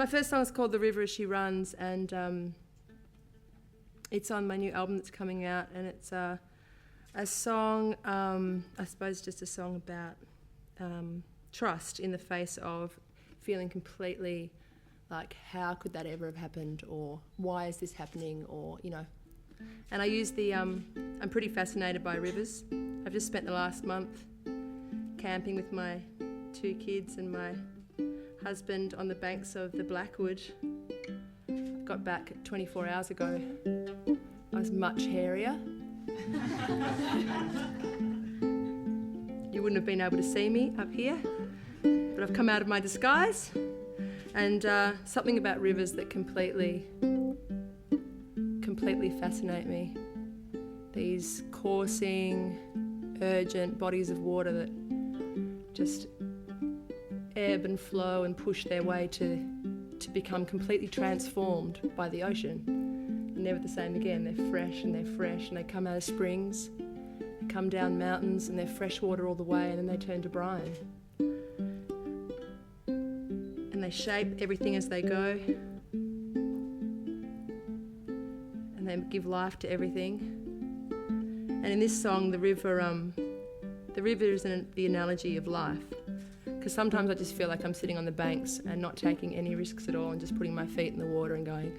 My first song is called The River As She Runs, and it's on my new album that's coming out, and it's a song, I suppose just a song about trust in the face of feeling completely like, how could that ever have happened, or why is this happening, or, you know. And I use I'm pretty fascinated by rivers. I've just spent the last month camping with my 2 kids and my husband on the banks of the Blackwood. Got back 24 hours ago. I was much hairier. You wouldn't have been able to see me up here, but I've come out of my disguise. And something about rivers that completely fascinate me. These coursing, urgent bodies of water that just ebb and flow and push their way to become completely transformed by the ocean. They're never the same again. They're fresh and they come out of springs, they come down mountains, and they're fresh water all the way, and then they turn to brine. And they shape everything as they go, and they give life to everything. And in this song, the river is the analogy of life. Because sometimes I just feel like I'm sitting on the banks and not taking any risks at all, and just putting my feet in the water and going,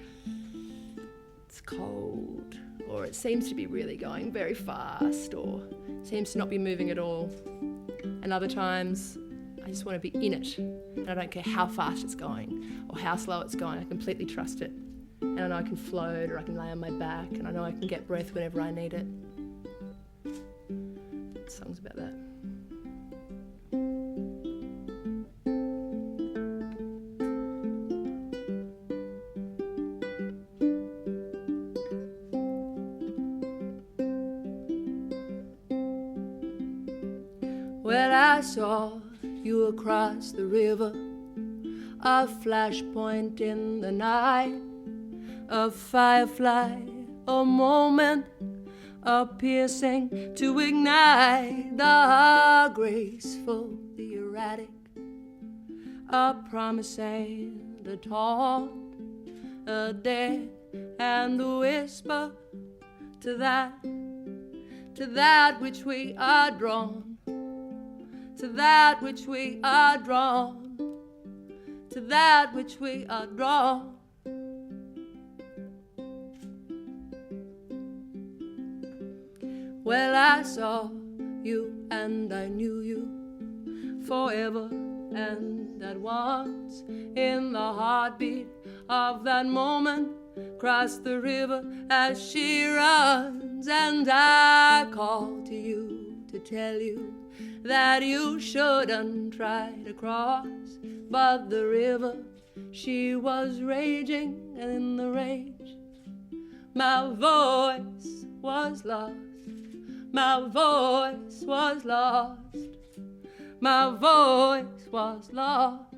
it's cold, or it seems to be really going very fast, or it seems to not be moving at all. And other times I just want to be in it, and I don't care how fast it's going or how slow it's going. I completely trust it, and I know I can float, or I can lay on my back, and I know I can get breath whenever I need it. The song's about that. Well, I saw you across the river, a flashpoint in the night, a firefly, a moment, a piercing to ignite, the graceful, the erratic, a promise and a taunt, a dead and the whisper to that which we are drawn. To that which we are drawn, to that which we are drawn. Well, I saw you and I knew you forever and at once. In the heartbeat of that moment, cross the river as she runs. And I call to you to tell you that you shouldn't try to cross, but the river, she was raging, and in the rage my voice was lost, my voice was lost, my voice was lost.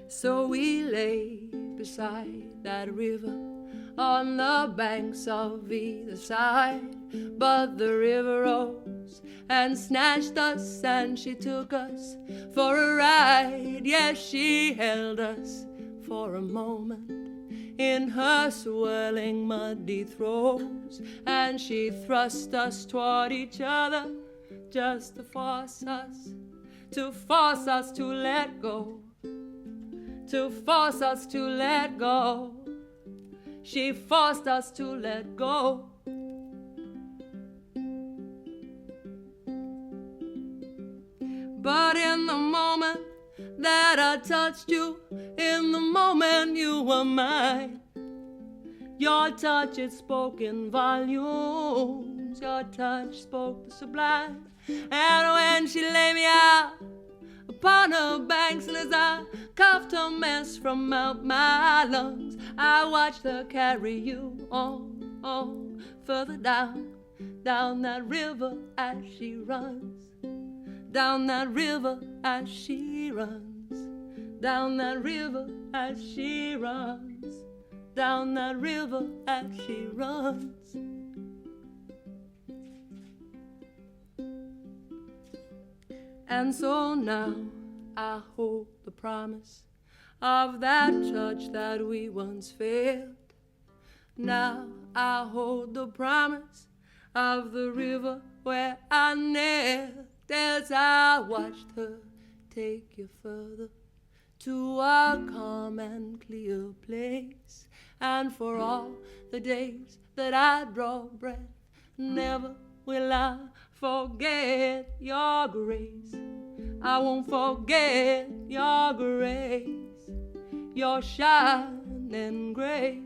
So we lay beside that river on the banks of either side, but the river rose and snatched us, and she took us for a ride. Yes, she held us for a moment in her swirling muddy throes, and she thrust us toward each other just to force us to let go, to force us to let go. She forced us to let go. But in the moment that I touched you, in the moment you were mine, your touch, it spoke in volumes. Your touch spoke the sublime. And when she laid me out upon her banks, and as I coughed her mess from out my lungs, I watched her carry you on, further down that river as she runs, down that river as she runs, down that river as she runs, down that river as she runs. And so now I hold the promise of that touch that we once felt. Now I hold the promise of the river where I knelt as I watched her take you further to a calm and clear place. And for all the days that I draw breath, never will I forget your grace. I won't forget your grace, your shining grace.